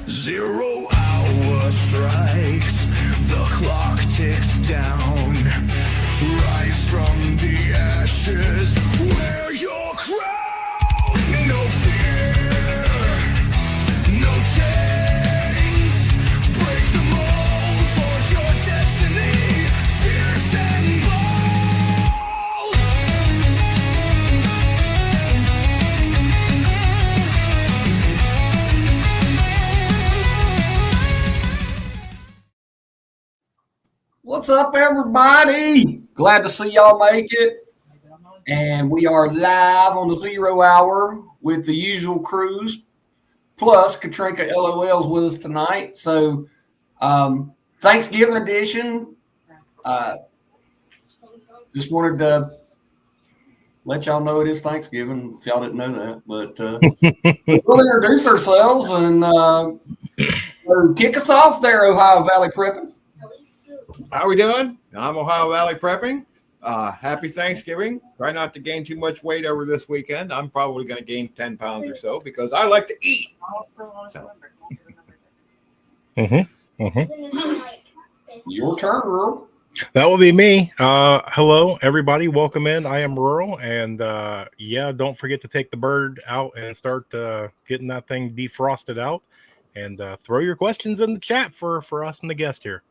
0 hour strikes, the clock ticks down. Rise from the ashes, wear your crown. No fear, no chains, break the mold, forge your destiny, fierce and bold. What's up, everybody? Glad to see y'all make it. And we are live on the 0 hour with the usual crews. Plus, KatrinkaLOL is with us tonight. So, Thanksgiving edition. Just wanted to let y'all know it is Thanksgiving, if y'all didn't know that. But we'll introduce ourselves and kick us off there, Ohio Valley Prepping. How we doing? I'm Ohio Valley Prepping. Happy Thanksgiving. Try not to gain too much weight over this weekend. I'm probably going to gain 10 pounds or so because I like to eat. So. Your turn, Rural. That will be me. Hello, everybody. Welcome in. I am Rural. And don't forget to take the bird out and start getting that thing defrosted out. And throw your questions in the chat for us and the guest here.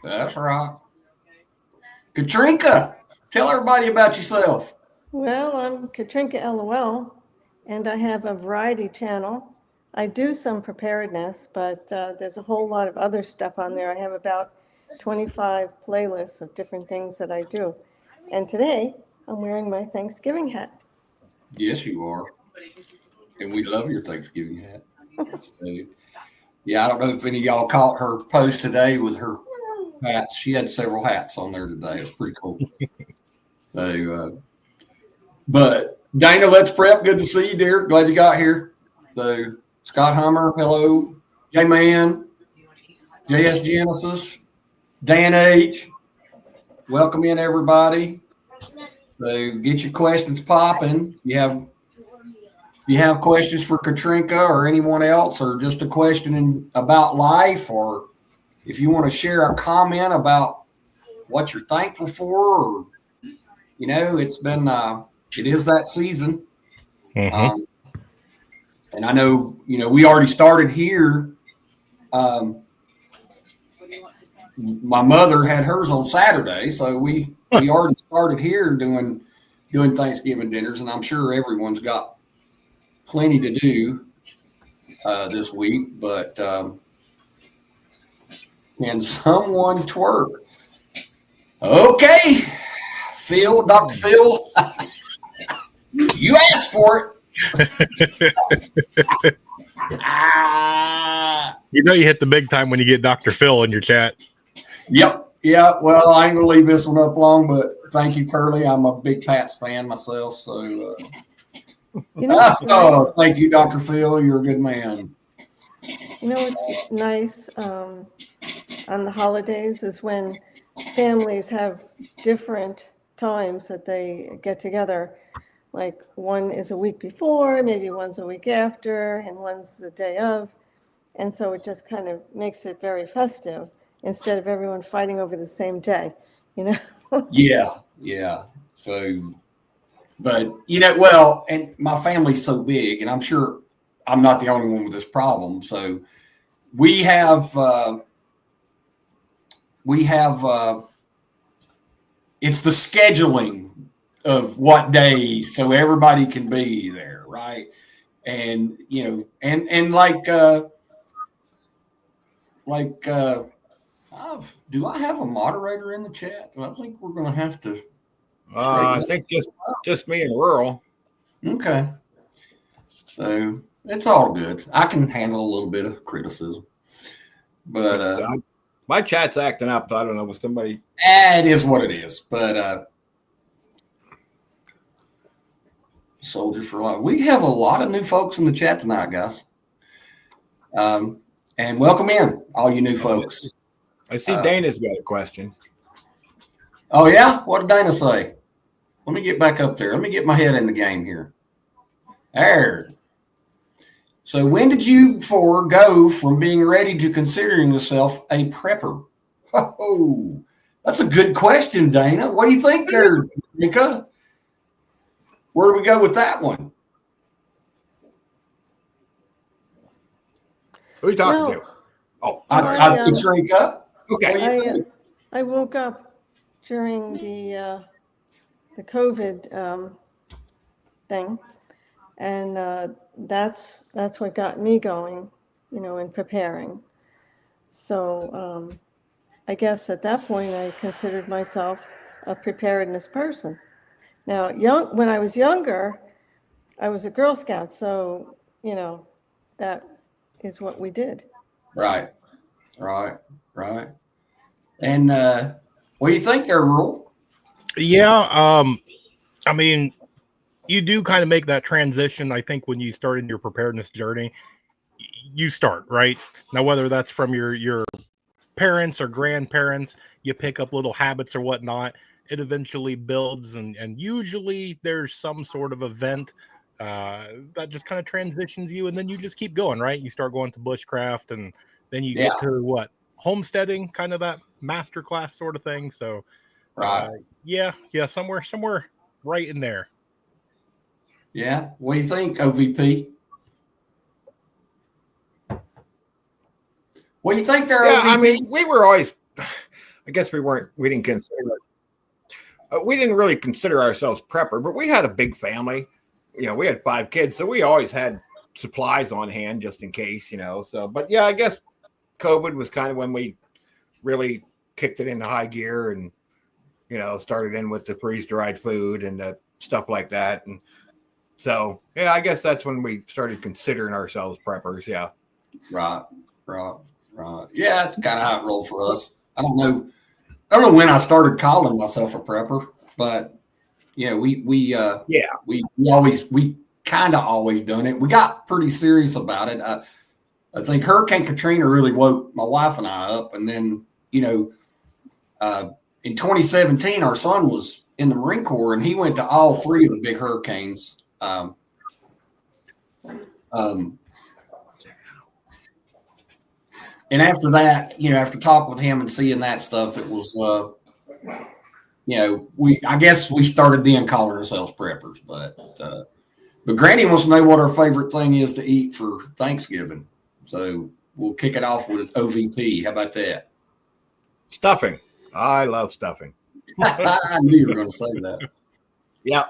That's right. Katrinka, tell everybody about yourself. Well, I'm KatrinkaLOL, and I have a variety channel. I do some preparedness, but there's a whole lot of other stuff on there. I have about 25 playlists of different things that I do. And today, I'm wearing my Thanksgiving hat. Yes, you are. And we love your Thanksgiving hat. So, yeah, I don't know if any of y'all caught her post today with her hats. She had several hats on there today. It was pretty cool. So, but Dana, let's prep. Good to see you, dear. Glad you got here. So, Scott Hummer, hello. J-Man, JS Genesis, Dan H. Welcome in, everybody. So, get your questions popping. You have questions for Katrinka or anyone else, or just a question about life, or if you want to share a comment about what you're thankful for, or, it's been, it is that season. Mm-hmm. And I know, we already started here. My mother had hers on Saturday, so we already started here doing Thanksgiving dinners, and I'm sure everyone's got plenty to do this week, but can someone twerk? Okay, Phil, Dr. Phil, you asked for it. You hit the big time when you get Dr. Phil in your chat. Yep. Yeah. Well, I ain't gonna leave this one up long, but thank you, Curly. I'm a big Pats fan myself, so. Thank you, Dr. Phil. You're a good man. What's nice on the holidays is when families have different times that they get together. Like one is a week before, maybe one's a week after, and one's the day of. And so it just kind of makes it very festive instead of everyone fighting over the same day, Yeah. So, but, well, and my family's so big, and I'm sure I'm not the only one with this problem. So we have it's the scheduling of what days so everybody can be there, right? And and do I have a moderator in the chat? I think we're going to have to. I think just me and Rural. Okay. So it's all good. I can handle a little bit of criticism. But my chat's acting up. I don't know, with somebody. It is what it is. But Soldier for Life. We have a lot of new folks in the chat tonight, guys. And welcome in, all you new folks. I see Dana's got a question. Oh, yeah? What did Dana say? Let me get back up there. Let me get my head in the game here. There. So when did you four go from being ready to considering yourself a prepper? Oh, that's a good question, Dana. What do you think there, Mika? Where do we go with that one? Who are you talking Well, to? Oh, I Katrinka. okay. What do you think? I woke up during the COVID thing, and that's what got me going, in preparing. So I guess at that point I considered myself a preparedness person. Now, when I was younger, I was a Girl Scout, so that is what we did. Right. And what do you think there, Rule? Yeah, I mean, you do kind of make that transition. I think when you start in your preparedness journey, you start right now, whether that's from your parents or grandparents, you pick up little habits or whatnot. It eventually builds, and usually there's some sort of event that just kind of transitions you, and then you just keep going, right? You start going to bushcraft, and then you get to what, homesteading, kind of that master class sort of thing. So yeah, somewhere right in there. Yeah. What do you think, OVP? What do you think there, Yeah, OVP? I mean, we were always, I guess we didn't consider, we didn't really consider ourselves prepper, but we had a big family. We had 5 kids, so we always had supplies on hand just in case, so, but yeah, I guess COVID was kind of when we really kicked it into high gear and, started in with the freeze-dried food and the stuff like that. And so, yeah, I guess that's when we started considering ourselves preppers. Yeah. Right. Yeah, it's kind of how it rolled for us. I don't know when I started calling myself a prepper, but we kind of always done it. We got pretty serious about it. I think Hurricane Katrina really woke my wife and I up, and then in 2017, our son was in the Marine Corps, and he went to all 3 of the big hurricanes. And after that, after talking with him and seeing that stuff, it was, I guess we started then calling ourselves preppers. But Granny wants to know what our favorite thing is to eat for Thanksgiving. So we'll kick it off with OVP. How about that? Stuffing. I love stuffing. I knew you were going to say that. Yeah.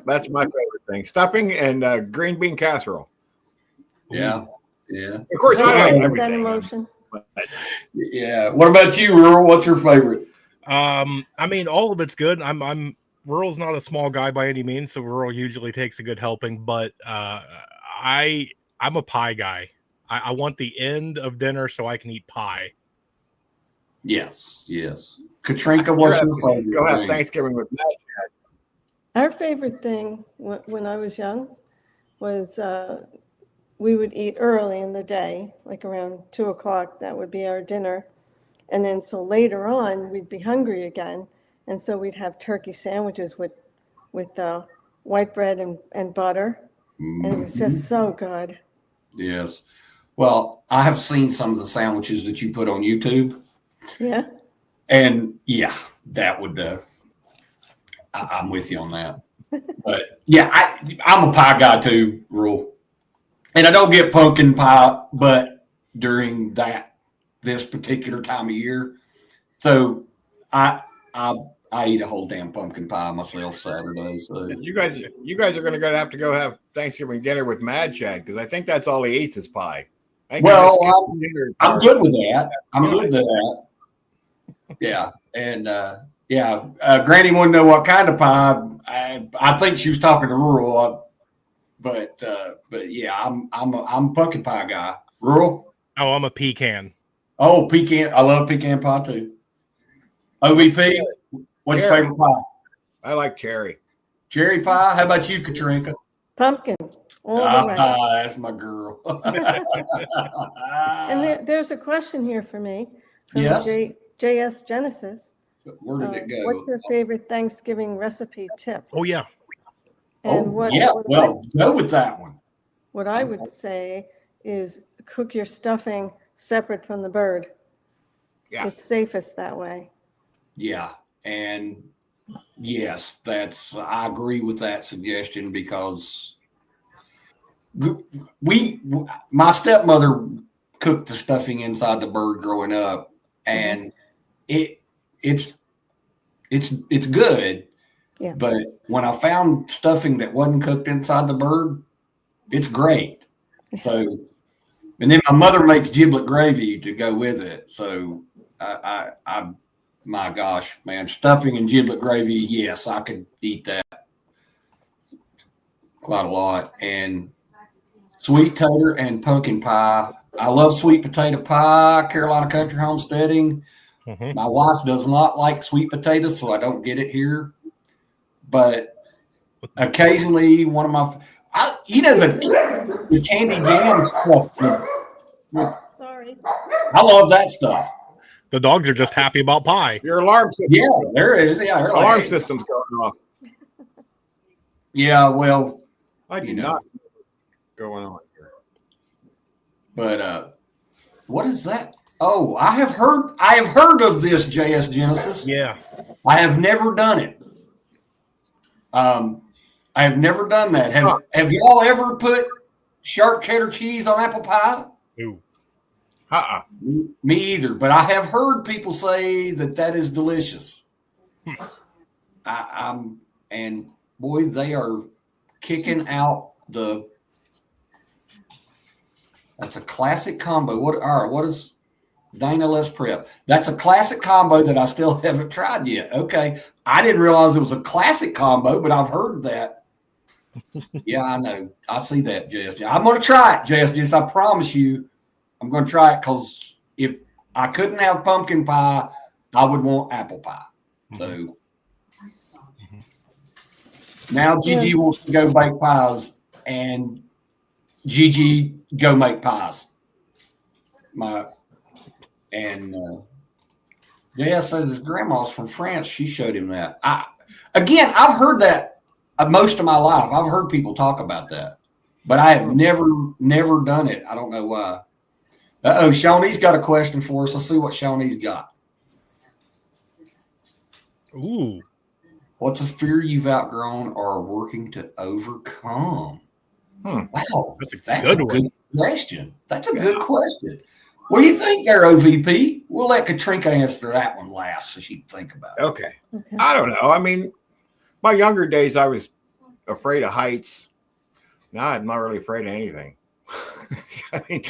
That's my favorite thing. Stuffing and green bean casserole. Yeah. Of course, I like everything. That emotion. Yeah. What about you, Rural? What's your favorite? I mean, all of it's good. Rural's not a small guy by any means, so Rural usually takes a good helping. But I'm a pie guy. I want the end of dinner so I can eat pie. Yes. Katrinka, what's your favorite? Go have Thanksgiving with Matt. Our favorite thing when I was young was we would eat early in the day, like around 2:00. That would be our dinner. And then so later on, we'd be hungry again. And so we'd have turkey sandwiches with white bread and butter. And it was just so good. Yes. Well, I have seen some of the sandwiches that you put on YouTube. Yeah. And yeah, that would, I'm with you on that. But yeah, I'm a pie guy too, Rule. And I don't get pumpkin pie, but during this particular time of year. So I eat a whole damn pumpkin pie myself Saturday. So you guys are going to have to go have Thanksgiving dinner with Mad Shad because I think that's all he eats is pie. Well, I'm good with that. I'm good with that. Yeah, and Granny wanted to know what kind of pie. I think she was talking to Rural, but yeah, I'm a pumpkin pie guy. Rural? Oh, I'm a pecan. Oh, pecan! I love pecan pie too. OVP, what's your favorite pie? I like cherry. Cherry pie. How about you, Katrinka? Pumpkin. All the way. That's my girl. And there's a question here for me from Yes. JS Genesis. Where did it go? What's your favorite Thanksgiving recipe tip? Oh yeah. And well, go with that one. what I would say is cook your stuffing separate from the bird. Yeah. It's safest that way. Yeah. And yes, I agree with that suggestion because my stepmother cooked the stuffing inside the bird growing up, and it's good. Yeah. But when I found stuffing that wasn't cooked inside the bird, it's great. So, and then my mother makes giblet gravy to go with it. So I my gosh, man, stuffing and giblet gravy, yes, I could eat that quite a lot. And sweet tater and pumpkin pie. I love sweet potato pie, Carolina Country Homesteading. Mhm. My wife does not like sweet potatoes, so I don't get it here. But occasionally, one of my, the candy jam stuff. Sorry. I love that stuff. The dogs are just happy about pie. Your alarm system. Yeah, there is. Yeah, they're like, Alarm hey. system's going off. Yeah, well, I do not know what's going on here. But what is that? Oh, I have heard of this JS Genesis. Yeah. I have never done it. I have never done that. Have y'all ever put sharp cheddar cheese on apple pie? Ooh. Me either, but I have heard people say that is delicious. And boy, they are kicking out that's a classic combo. What is Dana? Let's prep. That's a classic combo that I still haven't tried yet. Okay. I didn't realize it was a classic combo, but I've heard that. Yeah, I know. I see that, JS. I'm going to try it, JS. I promise you, I'm going to try it because if I couldn't have pumpkin pie, I would want apple pie. So now Gigi wants to go bake pies, and Gigi go make pies. JS says his grandma's from France. She showed him that. I've heard that most of my life. I've heard people talk about that, but I have never done it. I don't know why. Shawnee's got a question for us. Let's see what Shawnee's got. Ooh. What's a fear you've outgrown or are working to overcome? Wow, that's a good question. That's a good question. What do you think there, OVP? We'll let Katrinka answer that one last so she can think about it. Okay. I don't know. I mean, my younger days, I was afraid of heights. Now I'm not really afraid of anything. I mean,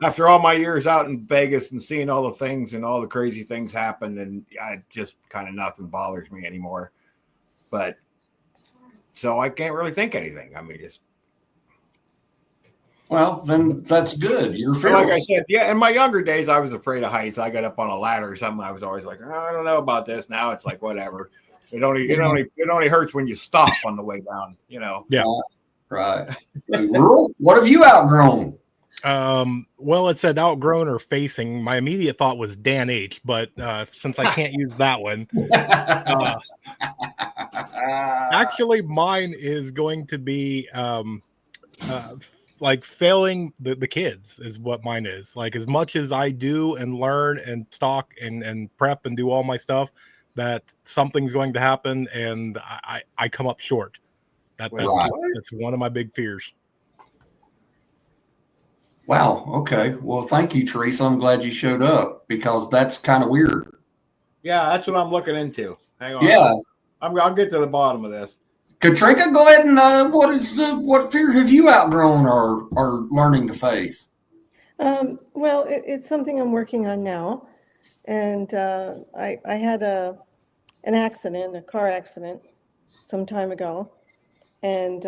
after all my years out in Vegas and seeing all the things and all the crazy things happen, and I just kind of nothing bothers me anymore. But so I can't really think anything. I mean, just. Well, then that's good. You're fearless. Like I said, in my younger days, I was afraid of heights. I got up on a ladder or something. I was always like, oh, I don't know about this. Now it's like, whatever. It only hurts when you stop on the way down, Yeah. Right. Rural, what have you outgrown? Well, it said outgrown or facing. My immediate thought was Dan H, but since I can't use that one, actually mine is going to be like failing the kids is what mine is. Like as much as I do and learn and stock and prep and do all my stuff, that something's going to happen and I come up short. That's one of my big fears. Wow. Okay. Well, thank you, Teresa. I'm glad you showed up because that's kind of weird. Yeah, that's what I'm looking into. Hang on. Yeah. I'll get to the bottom of this. Katrinka, go ahead and what fear have you outgrown or learning to face? Well, it's something I'm working on now, and I had a car accident some time ago, and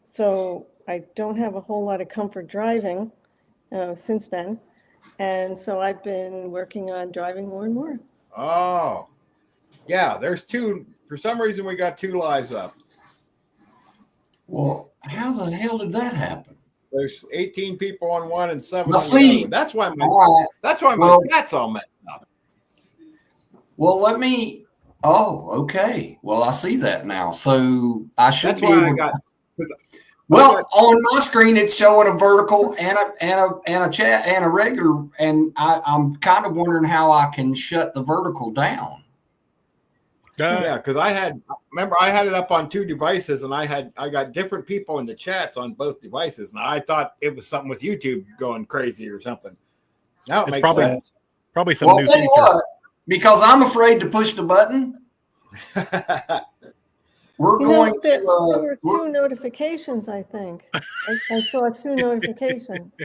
so I don't have a whole lot of comfort driving since then, and so I've been working on driving more and more. Oh, yeah. There's two. For some reason, we got two lives up. Well, how the hell did that happen? There's 18 people on one and 7 Well, on the other. That's why my cat's all messed up. Well, okay. Well, I see that now. So I should That's be why able. Well, on my screen, it's showing a vertical and a chat and a regular, and I'm kind of wondering how I can shut the vertical down. Yeah, because I had it up on 2 devices, and I got different people in the chats on both devices, and I thought it was something with YouTube going crazy or something. Now it makes sense. Probably some Well, new I'll tell you feature. what, because I'm afraid to push the button. We're going to. There were 2 notifications, I think. I saw 2 notifications.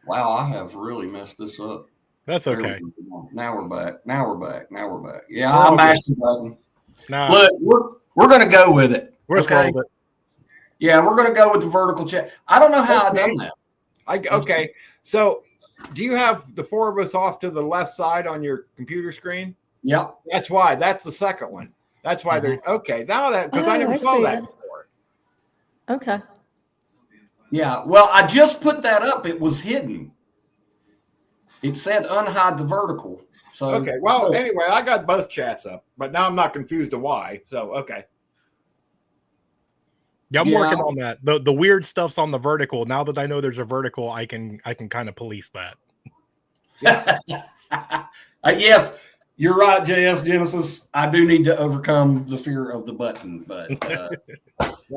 Wow, I have really messed this up. That's okay. Now we're back. Yeah, I mashed the button. Nah, Look, we're going to go with it. okay. Yeah, we're going to go with the vertical chat. I don't know how I done that. Okay, so do you have the 4 of us off to the left side on your computer screen? Yep. That's why. That's the second one. That's why they're okay. Now that because I never saw that before. Okay. Yeah. Well, I just put that up. It was hidden. It said unhide the vertical. So okay. Well, anyway, I got both chats up, but now I'm not confused to why. So okay. Yeah, I'm working on that. The weird stuff's on the vertical. Now that I know there's a vertical, I can kind of police that. Yeah. Yes, you're right, JS Genesis. I do need to overcome the fear of the button, but that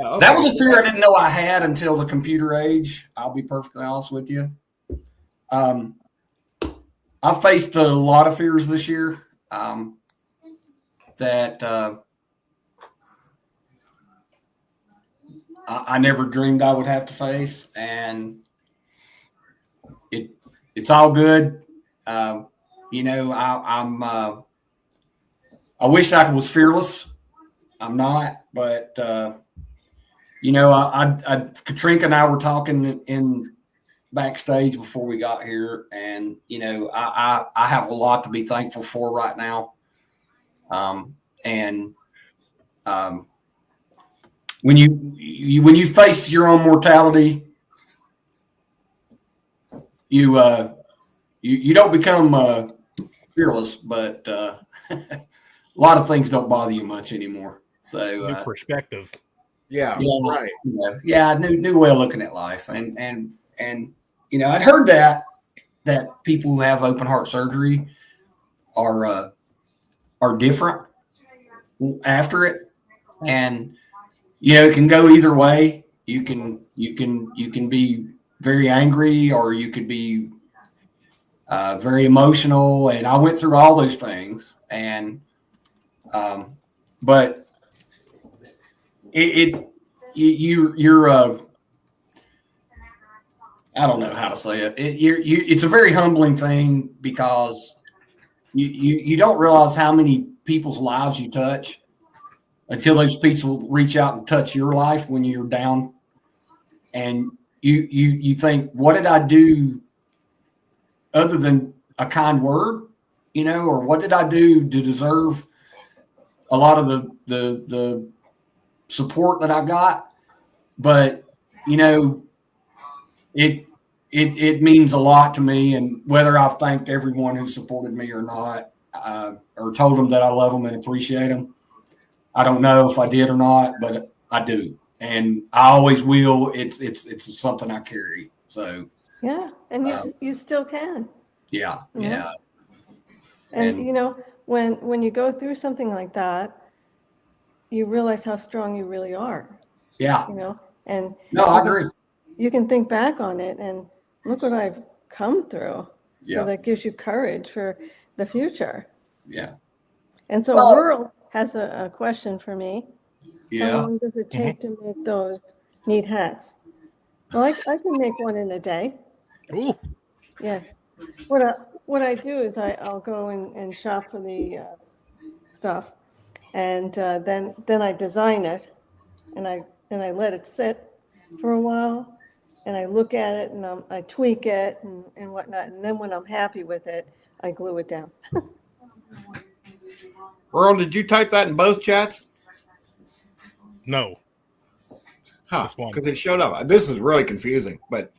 was a fear I didn't know I had until the computer age. I'll be perfectly honest with you. I faced a lot of fears this year that I never dreamed I would have to face, and it's all good. You know, I wish I was fearless. I'm not, but you know, Katrinka and I were talking in backstage before we got here, and you know, I have a lot to be thankful for right now. When you face your own mortality, you don't become fearless, but a lot of things don't bother you much anymore. So New perspective. Yeah, right. Yeah, new way of looking at life, and you know, I'd heard that people who have open heart surgery are different after it, and you know, it can go either way. You can be very angry, or you could be very emotional, and I went through all those things, and but you're I don't know how to say it. It's a very humbling thing, because you don't realize how many people's lives you touch until those people reach out and touch your life when you're down, and you think, what did I do other than a kind word, you know, or what did I do to deserve a lot of the support that I got? But you know, it means a lot to me, and whether I've thanked everyone who supported me or not, or told them that I love them and appreciate them, I don't know if I did or not, but I do, and I always will. It's something I carry. So yeah, and you still can. Yeah, yeah. And you know, when you go through something like that, you realize how strong you really are. Yeah. You know, and no, I agree. You can think back on it and look what I've come through. So Yeah. that gives you courage for the future. Yeah. And so Rural has a question for me. Yeah. How long does it take to make those neat hats? Well, I can make one in a day. Ooh. Yeah. What I do is I'll go and shop for the stuff, and then I design it, and I let it sit for a while, and I look at it, and I tweak it and whatnot, and then when I'm happy with it, I glue it down. Earl, did you type that in both chats? No. Huh, because it showed up. This is really confusing, but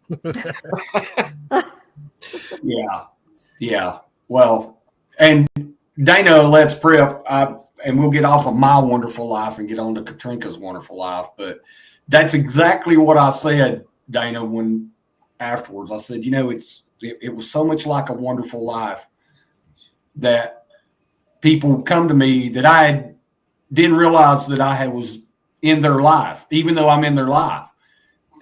yeah. Well, and Dana, let's prep, and we'll get off of my wonderful life and get on to Katrinka's wonderful life. But that's exactly what I said, Dana, when afterwards I said, it was so much like A Wonderful Life that people come to me that didn't realize that was in their life, even though I'm in their life.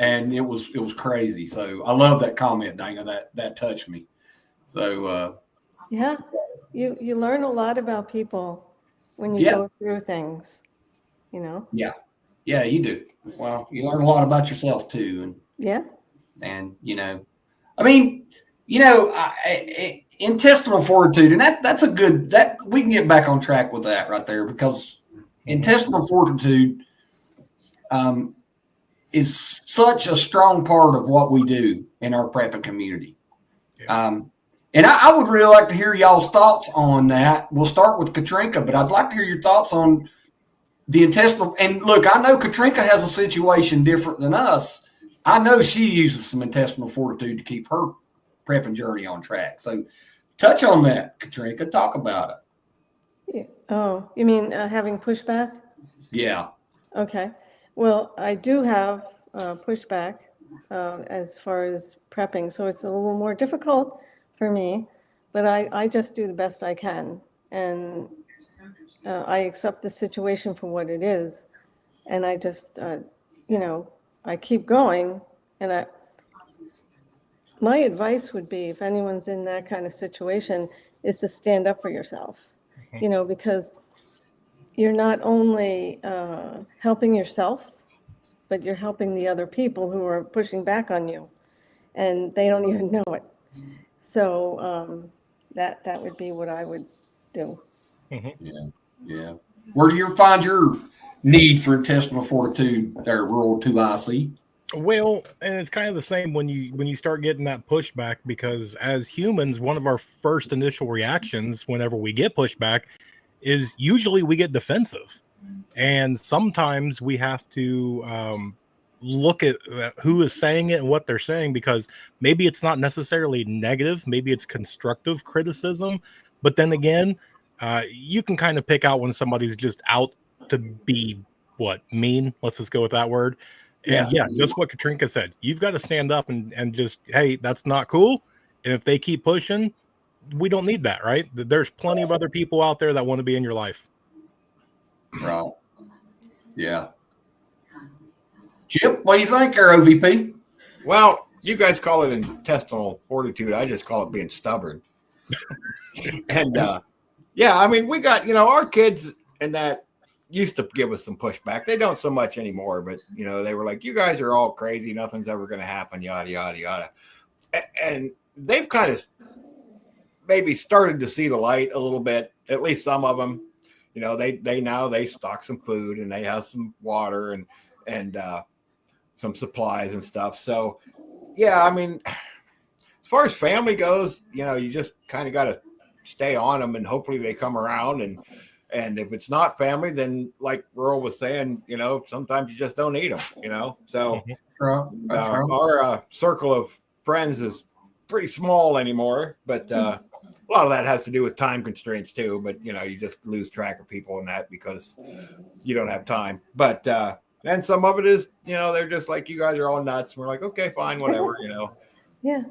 And it was crazy. So I love that comment, Dana. That touched me. So Yeah, you learn a lot about people when you yeah, go through things, you know? yeah, you do. Well, you learn a lot about yourself too, Yeah. and I mean, intestinal fortitude, and that's a good that we can get back on track with that right there because intestinal fortitude is such a strong part of what we do in our prepping community. Yeah. And I would really like to hear y'all's thoughts on that. We'll start with Katrinka, but I'd like to hear your thoughts on the intestinal. And look, I know Katrinka has a situation different than us. I know she uses some intestinal fortitude to keep her prepping journey on track. So touch on that, Katrinka. Talk about it. Yeah. Oh, you mean having pushback? Yeah. Okay. Well, I do have pushback as far as prepping, so it's a little more difficult for me, but I just do the best I can. And I accept the situation for what it is. And I just, I keep going. And my advice would be, if anyone's in that kind of situation, is to stand up for yourself, because you're not only helping yourself, but you're helping the other people who are pushing back on you, and they don't even know it. So that would be what I would do. Yeah. Where do you find your need for intestinal fortitude there, Rural 2IC? Well, and it's kind of the same when you start getting that pushback, because as humans, one of our first initial reactions whenever we get pushback is usually we get defensive. And sometimes we have to look at who is saying it and what they're saying, because maybe it's not necessarily negative, maybe it's constructive criticism. But then again, you can kind of pick out when somebody's just out to be mean. Let's just go with that word. And yeah, just what Katrinka said, you've got to stand up and just, hey, that's not cool. And if they keep pushing, we don't need that, right? There's plenty of other people out there that want to be in your life. Right. Yeah. Chip, what do you think, there, OVP? Well, you guys call it intestinal fortitude. I just call it being stubborn. And yeah, I mean, we got, our kids and that used to give us some pushback. They don't so much anymore, but they were like, you guys are all crazy. Nothing's ever going to happen, yada, yada, yada. And they've kind of maybe started to see the light a little bit, at least some of them. They stock some food and they have some water and some supplies and stuff. So yeah, I mean, as far as family goes, you just kind of got to stay on them and hopefully they come around. And if it's not family, then like Rural was saying, sometimes you just don't need them, So our circle of friends is pretty small anymore, but a lot of that has to do with time constraints too. But, you just lose track of people in that because you don't have time. But and some of it is, they're just like, you guys are all nuts. And we're like, okay, fine, whatever, Yeah.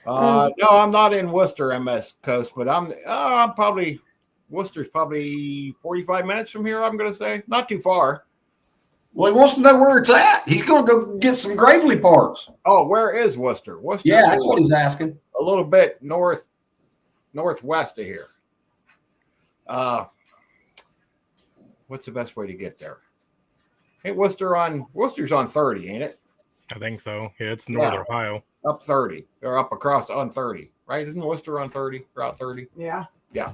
No, I'm not in Worcester, MS Coast, but I'm Worcester's probably 45 minutes from here, I'm going to say. Not too far. Well, he wants to know where it's at. He's going to go get some Gravely parts. Oh, where is Worcester? Worcester. Yeah, that's what he's asking. A little bit northwest of here. What's the best way to get there? Ain't Worcester's on 30, ain't it? I think so. Yeah, it's Northern Ohio. Up 30 or up across on 30, right? Isn't Worcester on 30? Route 30? Yeah. Yeah.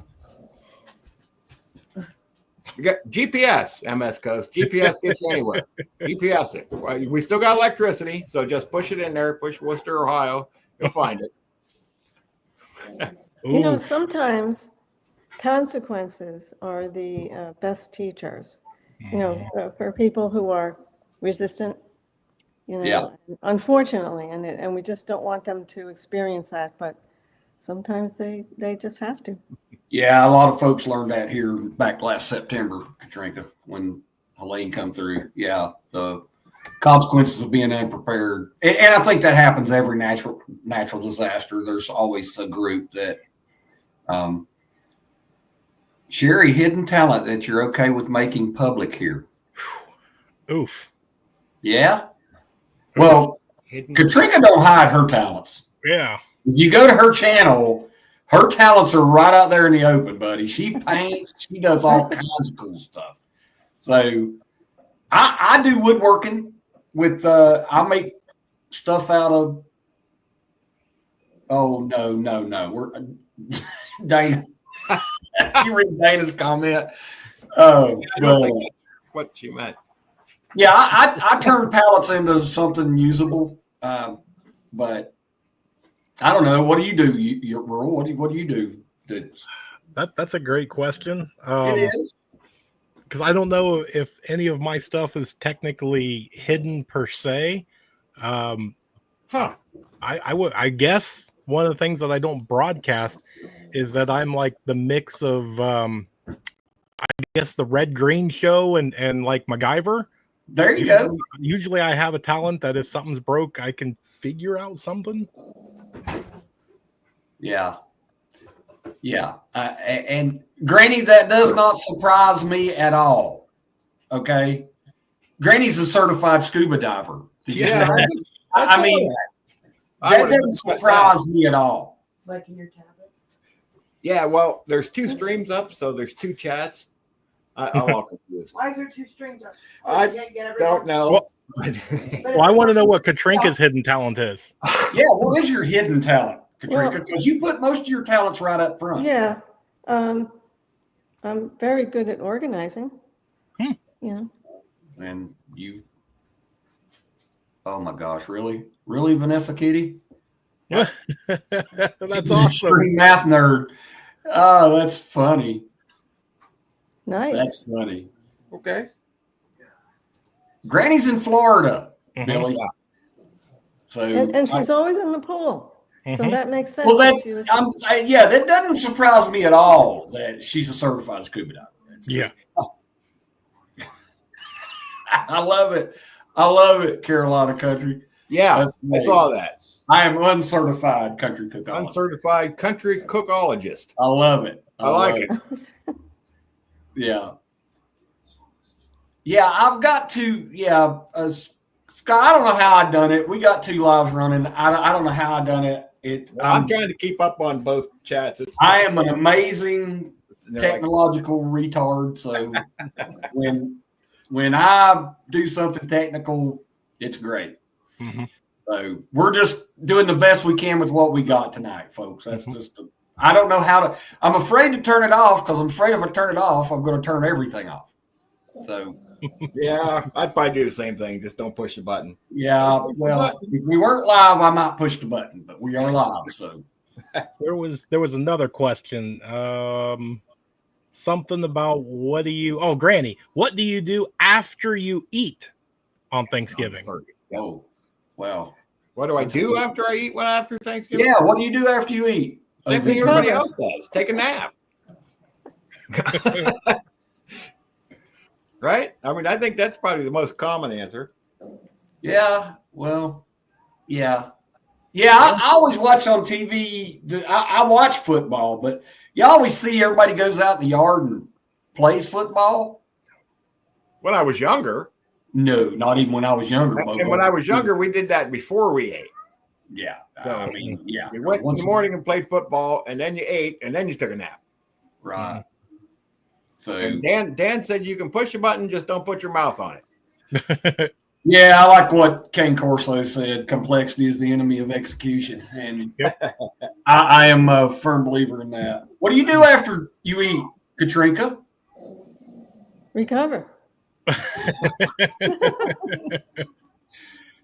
You got GPS, MS Coast. GPS gets you anywhere. GPS it. Well, we still got electricity, so just push it in there. Push Worcester, Ohio. You'll find it. Sometimes consequences are the best teachers, for people who are resistant, unfortunately, and we just don't want them to experience that, but sometimes they just have to. Yeah, a lot of folks learned that here back last September, Katrinka, when Helene come through. Yeah, consequences of being unprepared. And I think that happens every natural disaster. There's always a group that Sherry, hidden talent that you're okay with making public here. Oof. Yeah. Well, Katrinka don't hide her talents. Yeah. If you go to her channel, her talents are right out there in the open, buddy. She paints, she does all kinds of cool stuff. So I do woodworking with I make stuff out of no. We're Dana. You read Dana's comment. Oh, I don't think that's what you meant. Yeah, I turn pallets into something usable, but I don't know. What do you do? You're rural. What do you do? That's a great question. It is. Because I don't know if any of my stuff is technically hidden per se. I guess one of the things that I don't broadcast is that I'm like the mix of I guess the Red Green Show and like MacGyver. There you go. Usually I have a talent that if something's broke, I can figure out something. Yeah. And Granny, that does not surprise me at all. Okay. Granny's a certified scuba diver. Yeah. I mean, that doesn't surprise me at all. Like in your tablet? Yeah, well, there's 2 streams up, so there's 2 chats. I'm all confused. Why is there 2 strings up? I don't know. Well, I want to know what Katrinka's hidden talent is. Yeah, what is your hidden talent, Katrinka? Because you put most of your talents right up front. Yeah. I'm very good at organizing. Yeah. And you, oh my gosh, really? Really, Vanessa Kitty? That's She's awesome. a extreme math nerd. Oh, that's funny. Nice. That's funny. Okay. Granny's in Florida, Mhm. Billy. Yeah. So and she's always in the pool. So Mhm. that makes sense. well, She was- that doesn't surprise me at all that she's a certified scuba diver. It's just- I love it, Carolina country. Yeah, That's I great. saw that. I am uncertified country cookologist. Uncertified country cookologist. I love it. I like it. Yeah. Yeah, I've got to, Scott, I don't know how I done it. We got 2 lives running. I don't know how I done it. I'm trying to keep up on both chats. I am an amazing They're technological retard. So when I do something technical, it's great. Mhm. So we're just doing the best we can with what we got tonight, folks. That's just, I don't know how to, I'm afraid to turn it off because I'm afraid if I turn it off, I'm going to turn everything off. So, yeah, I'd probably do the same thing. Just don't push the button. yeah, well, if we weren't live, I might push the button, but we are live. So There was another question. Something about Granny, what do you do after you eat on Thanksgiving? oh, well. What do I do after I eat one after Thanksgiving? Yeah, what do you do after you eat? Same thing everybody else does. Take a nap. Right? I mean, I think that's probably the most common answer. Yeah, well, yeah. Yeah, I always watch on TV. I watch football, but you always see everybody goes out in the yard and plays football. When I was younger, No, not even when I was younger. and when I was younger, we did that before we ate. Yeah, So, I mean, yeah. You went in the morning and played football, and then you ate, and then you took a nap. Right. So And Dan said you can push a button, just don't put your mouth on it. yeah, I like what Kane Corso said. Complexity is the enemy of execution, and I am a firm believer in that. What do you do after you eat, Katrinka? Recover.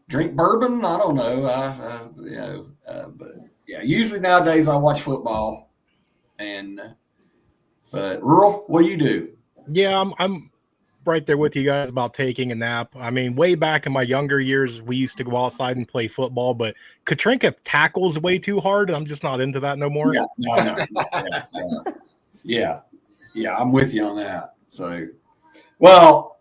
Drink bourbon? I don't know. But yeah, usually nowadays I watch football. But rural, what do you do? Yeah, I'm right there with you guys about taking a nap. I mean, way back in my younger years, we used to go outside and play football, but Katrinka tackles way too hard, and I'm just not into that no more. Yeah, no. Yeah, I'm with you on that. So, well,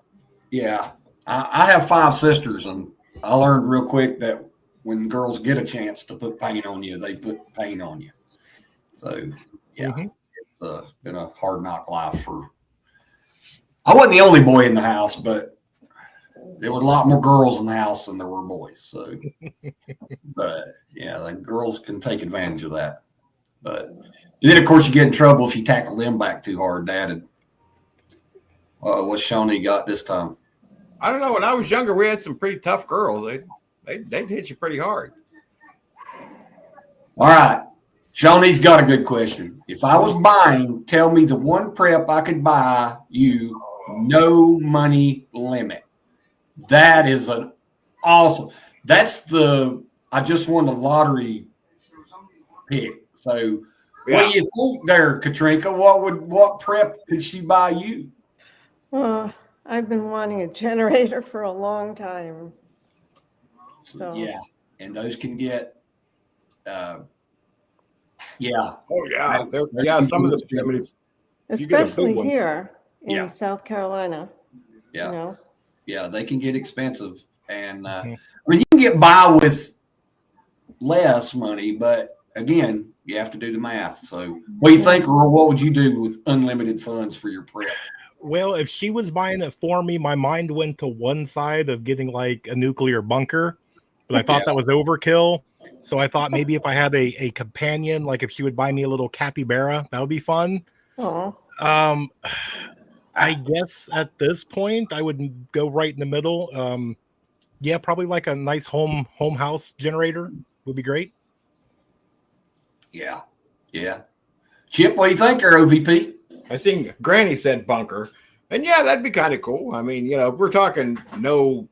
yeah. I have 5 sisters, and I learned real quick that when girls get a chance to put paint on you, they put paint on you. So, yeah, it's been a hard knock life for. I wasn't the only boy in the house, but there were a lot more girls in the house than there were boys. So, but yeah, the girls can take advantage of that. But and then, of course, you get in trouble if you tackle them back too hard, Dad. And what's Shawnee got this time? I don't know. When I was younger, we had some pretty tough girls. They'd hit you pretty hard. All right. Shawnee's got a good question. If I was buying, tell me the one prep I could buy you, no money limit. That is an awesome. I just won the lottery pick. So what do you think there, Katrinka? What prep could she buy you? I've been wanting a generator for a long time. So yeah, and those can get Oh yeah. Some of the especially here in South Carolina. Yeah. You know? Yeah, they can get expensive. And I mean, you can get by with less money, but again, you have to do the math. So what do you think, or what would you do with unlimited funds for your prep? Well, if she was buying it for me, my mind went to one side of getting like a nuclear bunker, but I thought that was overkill. So I thought maybe if I had a companion, like if she would buy me a little capybara, that would be fun. Oh. I guess at this point I would go right in the middle. Yeah, probably like a nice home house generator would be great. Yeah. Chip, what do you think, or OVP? I think Granny said bunker, and yeah, that'd be kind of cool. I mean, if we're talking no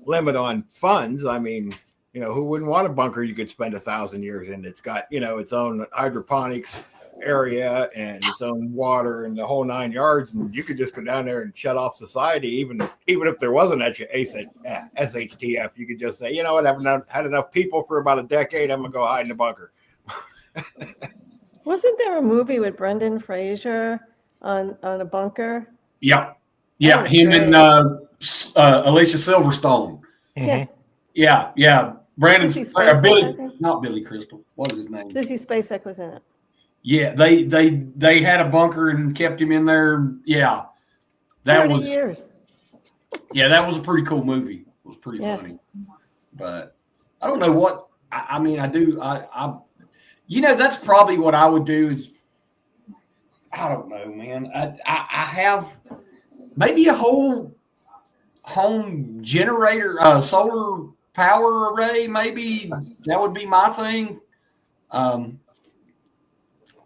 limit on funds, I mean, who wouldn't want a bunker you could spend 1,000 years in? It's got its own hydroponics area and its own water and the whole 9 yards, and you could just go down there and shut off society. Even if there wasn't SHTF, you could just say, you know what, I've had enough people for about a decade. I'm gonna go hide in a bunker. Wasn't there a movie with Brendan Fraser on a bunker? Yeah. Him and Alicia Silverstone. Yeah. Yeah. Brandon's Billy, not Billy Crystal. What was his name? Sissy Spacek was in it. Yeah, they had a bunker and kept him in there. Yeah, that was years. Yeah, that was a pretty cool movie. It was pretty funny, but I don't know what I mean. I do. That's probably what I would do. Is I don't know, man. I have maybe a whole home generator, solar power array. Maybe that would be my thing.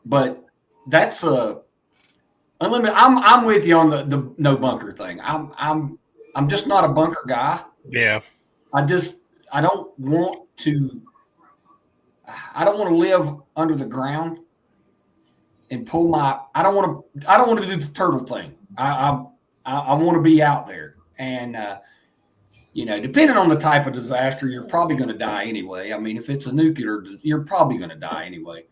But that's unlimited. I'm with you on the no bunker thing. I'm just not a bunker guy. Yeah. I don't want to live under the ground and pull I don't want to do the turtle thing. I want to be out there, and depending on the type of disaster, you're probably going to die anyway. I mean, if it's a nuclear, you're probably going to die anyway.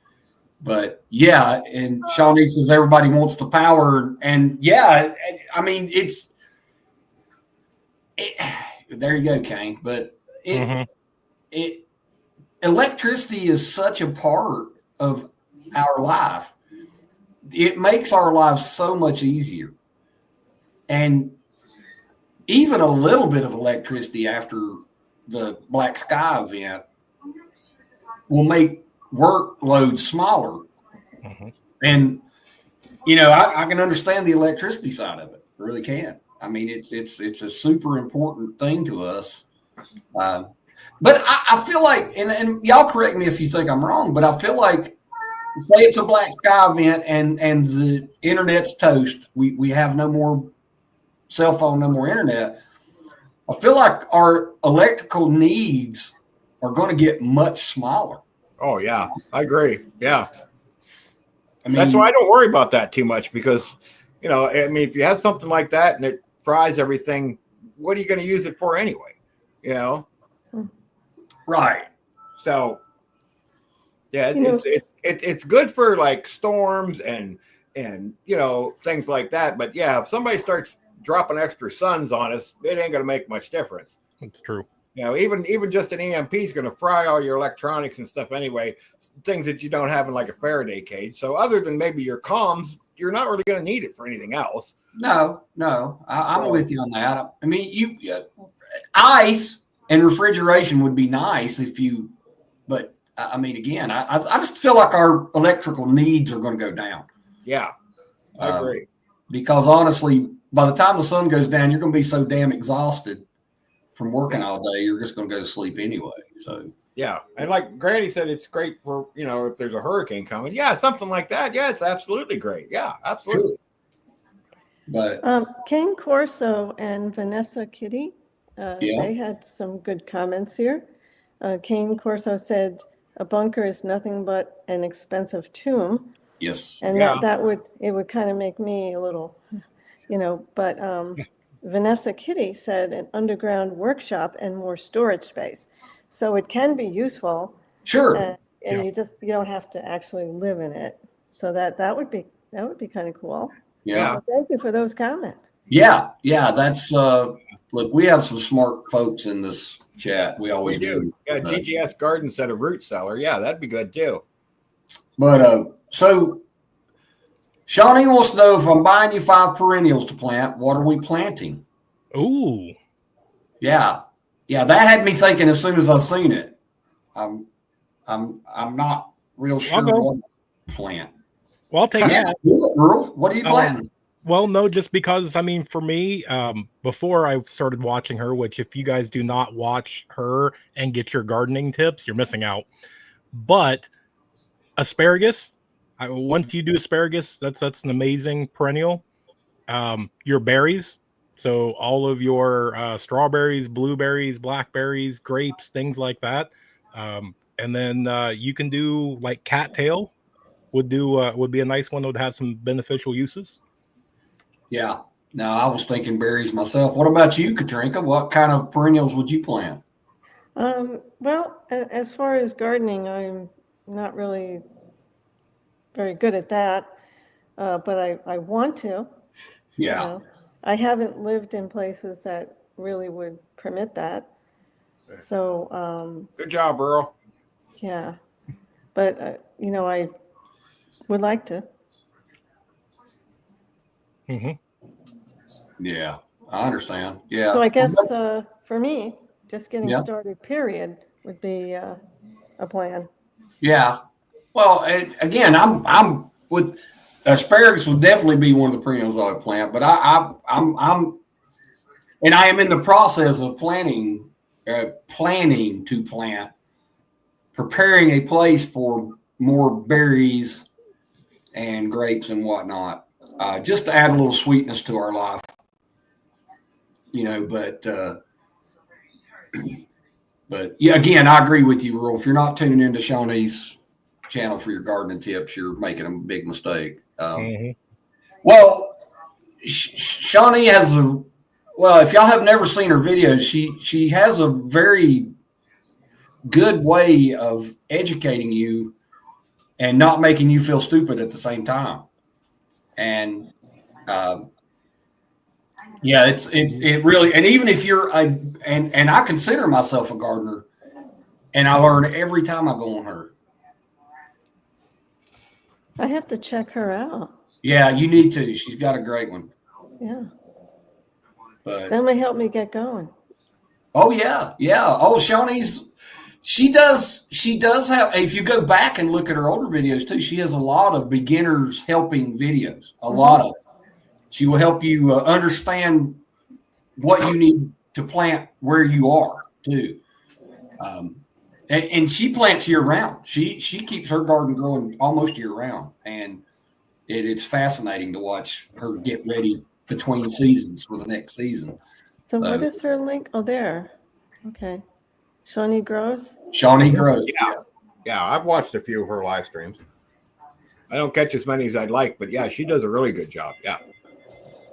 But yeah, and Shawnee says everybody wants the power, and yeah, I mean there you go, Kane. But electricity is such a part of our life. It makes our lives so much easier, and even a little bit of electricity after the Black Sky event will make workload smaller. And I can understand the electricity side of it. I really can. I mean, it's a super important thing to us. But I feel like, and y'all correct me if you think I'm wrong, but I feel like, say it's a Black Sky event and the internet's toast, we have no more cell phone, no more internet. I feel like our electrical needs are going to get much smaller. Oh, yeah, I agree. Yeah. I mean, that's why I don't worry about that too much because, if you have something like that and it fries everything, what are you going to use it for anyway? Right. So, yeah, it's good for like storms and things like that. But yeah, if somebody starts dropping extra suns on us, it ain't going to make much difference. It's true. You know, even just an EMP is going to fry all your electronics and stuff anyway, things that you don't have in like a Faraday cage. So other than maybe your comms, you're not really going to need it for anything else. No, I'm with you on that. I mean, ice and refrigeration would be nice but I mean, again, I just feel like our electrical needs are going to go down. Yeah, I agree. Because honestly, by the time the sun goes down, you're going to be so damn exhausted from working all day, you're just going to go to sleep anyway. So yeah, and like Granny said, it's great for if there's a hurricane coming. Yeah, something like that. Yeah, it's absolutely great. Yeah, absolutely. But Kane Corso and Vanessa Kitty, they had some good comments here. Kane Corso said, "A bunker is nothing but an expensive tomb." yes, And that would kind of make me a little, but Vanessa Kitty said an underground workshop and more storage space. So it can be useful. sure. And you don't have to actually live in it. So that would be kind of cool. Yeah. So thank you for those comments. Yeah. That's look, we have some smart folks in this chat. We always do. Yeah, GGS Garden said a root cellar. Yeah, that'd be good too. But so Shawnee wants to know, if I'm buying you 5 perennials to plant, what are we planting? Ooh. Yeah. That had me thinking as soon as I seen it. I'm not real sure what to plant. Well, I'll take that. Earl, what are you planting? Well, no, just because, I mean, for me, before I started watching her, which if you guys do not watch her and get your gardening tips, you're missing out. But asparagus, once you do asparagus, that's an amazing perennial. Your berries, so all of your strawberries, blueberries, blackberries, grapes, things like that. And then you can do like cattail would be a nice one that would have some beneficial uses. Yeah. No, I was thinking berries myself. What about you, Katrinka? What kind of perennials would you plant? Well, as far as gardening, I'm not really very good at that, but I want to. Yeah. I haven't lived in places that really would permit that. So good job, Earl. Yeah, but I would like to. Mm-hmm. Yeah, I understand. Yeah. So I guess for me, just getting started, period, would be a plan. Yeah. Well, again, I'm with asparagus would definitely be one of the perennials I would plant, but I'm and I am in the process of planning to plant, preparing a place for more berries and grapes and whatnot, just to add a little sweetness to our life, but yeah, again, I agree with you, Earl. If you're not tuning into Shawnee's channel for your gardening tips, you're making a big mistake. Well, Shawnee has if y'all have never seen her videos, she has a very good way of educating you and not making you feel stupid at the same time. And it really, and even if you're and I consider myself a gardener, and I learn every time I go on her. I have to check her out. Yeah, you need to. She's got a great one. Yeah. But that may help me get going. Oh yeah. Oh, she does have, if you go back and look at her older videos too, she has a lot of beginners helping videos. A lot of them. She will help you understand what you need to plant where you are too. And she plants year round. She keeps her garden growing almost year round, and it's fascinating to watch her get ready between seasons for the next season. So what is her link? Oh, there. Okay. Shawnee Grows? Shawnee Grows. Yeah, I've watched a few of her live streams. I don't catch as many as I'd like, but yeah, she does a really good job. Yeah.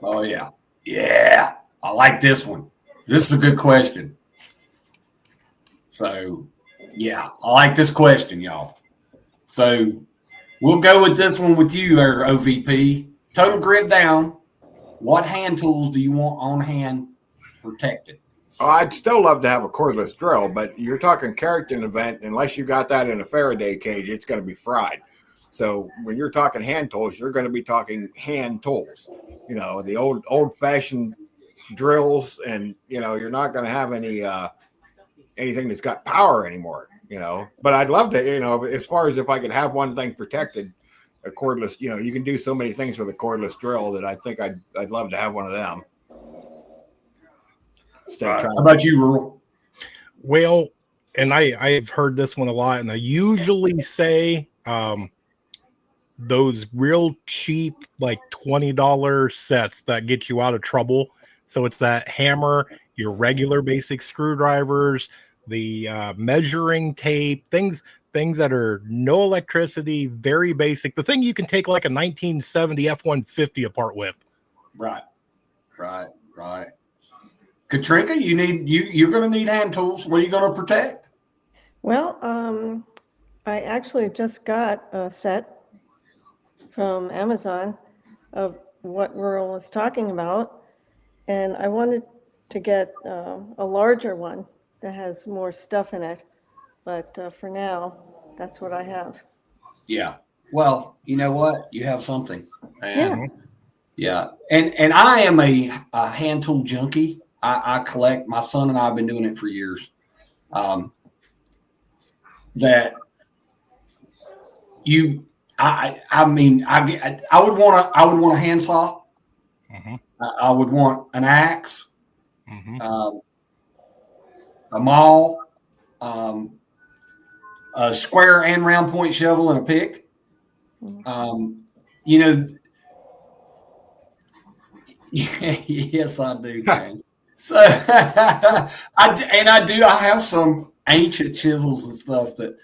Oh, yeah. Yeah. I like this one. This is a good question. So, yeah, I like this question, y'all. So, we'll go with this one with you, OVP. Total grit down. what hand tools do you want on hand protected? Oh, I'd still love to have a cordless drill, but you're talking character event. Unless you got that in a Faraday cage, it's going to be fried. So when you're talking hand tools, you're going to be talking hand tools. You know, the old fashioned drills, and you know, you're not going to have anything that's got power anymore. You know, but I'd love to. You know, as far as if I could have one thing protected, a cordless. You know, you can do so many things with a cordless drill that I think I'd love to have one of them. How about you, Rural? Well, and I've heard this one a lot, and I usually say those real cheap, like $20 sets that get you out of trouble. So it's that hammer, your regular basic screwdrivers, the measuring tape, things that are no electricity, very basic. The thing you can take like a 1970 F-150 apart with. Right. Katrinka, you're going to need hand tools. What are you going to protect? Well, I actually just got a set from Amazon of what Rural was talking about, and I wanted to get a larger one that has more stuff in it, but for now, that's what I have. Yeah. Well, you know what? You have something. And Yeah. And I am a hand tool junkie. I collect. My son and I have been doing it for years. That you, I mean, I would want a handsaw. Mm-hmm. I would want an axe, Mm-hmm. a maul, a square and round point shovel, and a pick. You know, yes, I do, James. So I have some ancient chisels and stuff that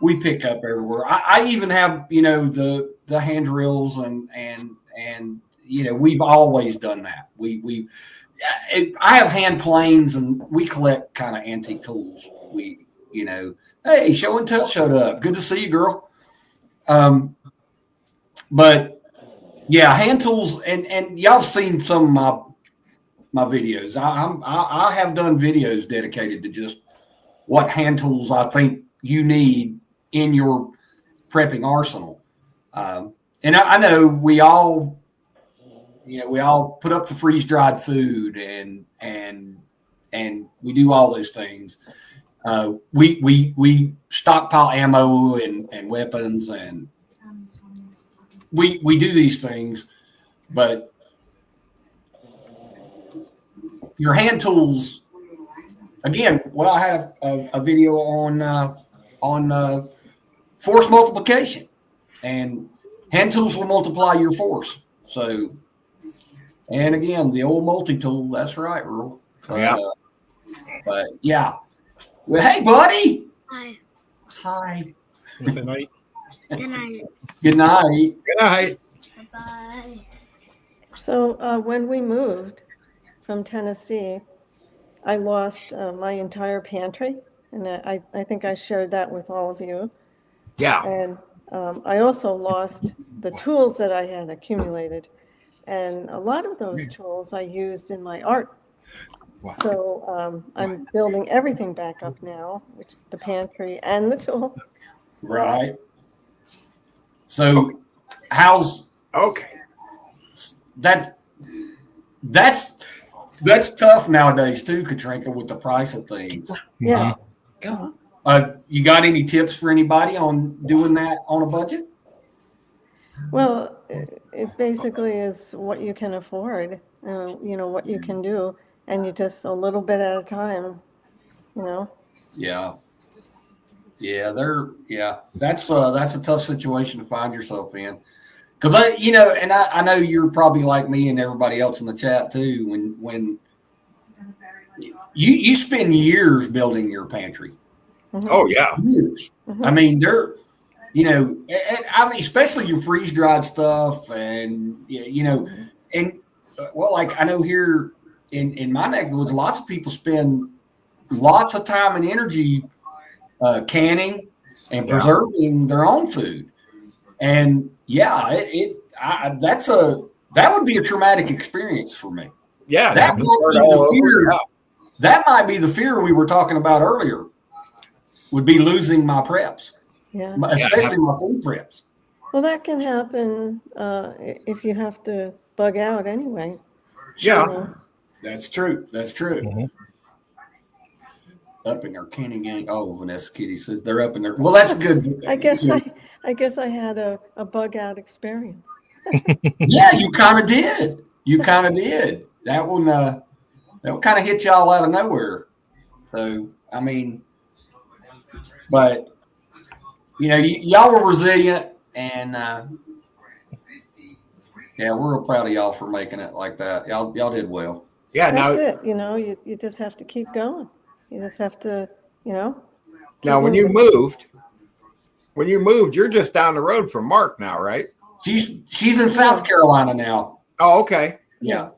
we pick up everywhere. I even have, you know, the hand drills and you know, we've always done that. I have hand planes, and we collect kind of antique tools. We, you know, hey, Show and Tell showed up. Good to see you, girl. But yeah, hand tools, and y'all seen some of my videos. I have done videos dedicated to just what hand tools I think you need in your prepping arsenal. And I know we all put up the freeze dried food and we do all those things. We stockpile ammo and weapons, and we do these things, but your hand tools, again. Well, I had a video on force multiplication, and hand tools will multiply your force. So, and again, the old multi-tool. That's right, Earl. But yeah. Well, hey, buddy. Hi. Good night. Good night. Good night. Bye. So when we moved from Tennessee, I lost my entire pantry, and I think I shared that with all of you. Yeah. And I also lost the tools that I had accumulated. And a lot of those tools I used in my art. Wow. So I'm building everything back up now, which the pantry and the tools. Right. So how's Okay. that's tough nowadays too, Katrinka, with the price of things. Yeah. You got any tips for anybody on doing that on a budget? Well, it basically is what you can afford, you know, what you can do, and you just a little bit at a time, you know. Yeah. That's a tough situation to find yourself in, because I know you're probably like me and everybody else in the chat too. When you spend years building your pantry. Mm-hmm. Oh yeah. Years. Mm-hmm. I mean, especially your freeze dried stuff, and like I know here in my neck of the woods, lots of people spend lots of time and energy canning and preserving their own food, and that's a that would be a traumatic experience for me. Yeah, That might might be the fear. That might be the fear we were talking about earlier. Would be losing my preps, especially my food preps. Well, that can happen if you have to bug out anyway. Yeah, that's true. That's true. Mm-hmm. Up in their canning gang. Oh, Vanessa Kitty says they're up in there. Well, that's good. I guess I had a bug out experience. Yeah, you kind of did. You kind of did. That one kind of hit y'all out of nowhere. So, I mean, but y'all were resilient, and yeah, we're real proud of y'all for making it like that. Y'all did well. Yeah, That's it. You just have to keep going. You just have to, Now, when you moved, you're just down the road from Mark now, right? She's in South Carolina now. Oh, okay. Yeah.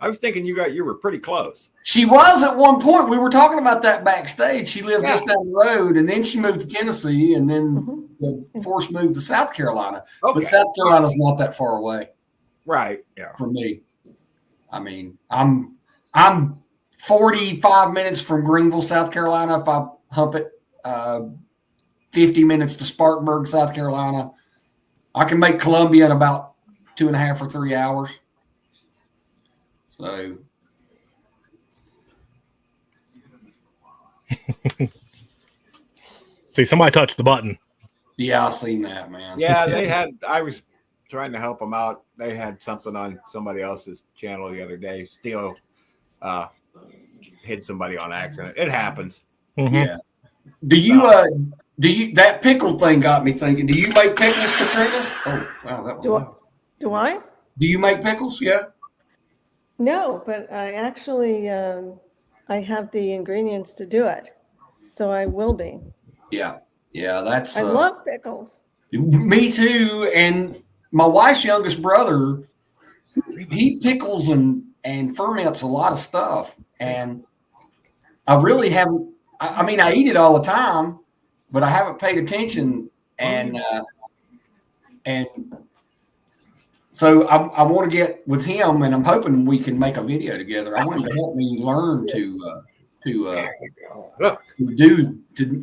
I was thinking you were pretty close. She was at one point. We were talking about that backstage. She lived just down the road, and then she moved to Tennessee, and then the force moved to South Carolina. Okay. But South Carolina's not that far away. Right. Yeah. For me. I mean, I'm 45 minutes from Greenville, South Carolina. If I hump it, 50 minutes to Spartanburg, South Carolina. I can make Columbia in about 2.5 or 3 hours. So. See, somebody touched the button. Yeah, I seen that, man. Yeah, I was trying to help them out. They had something on somebody else's channel the other day. Still hit somebody on accident. It happens. Mm-hmm. Yeah. Do you that pickle thing got me thinking. Do you make pickles, Katrina? Oh, wow, that was Do I? Do you make pickles? Yeah. No, but I actually I have the ingredients to do it. So I will be. Yeah. Yeah, that's I love pickles. Me too. And my wife's youngest brother, he pickles and ferments a lot of stuff. And I really haven't, I mean, I eat it all the time, but I haven't paid attention. And so I want to get with him, and I'm hoping we can make a video together. I want him to help me learn to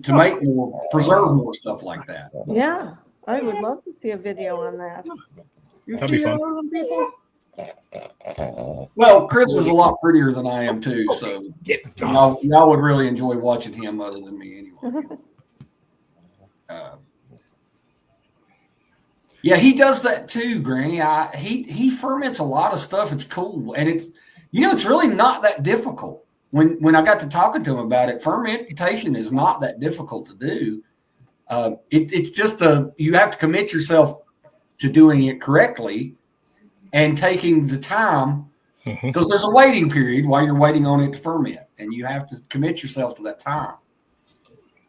make more, preserve more stuff like that. Yeah, I would love to see a video on that. That'd be fun. Well, Chris is a lot prettier than I am too, so y'all would really enjoy watching him, other than me anyway. Yeah, he does that too, Granny. He ferments a lot of stuff. It's cool, and it's really not that difficult. When I got to talking to him about it, fermentation is not that difficult to do. It's just you have to commit yourself to doing it correctly and taking the time, because there's a waiting period while you're waiting on it to ferment, and you have to commit yourself to that time.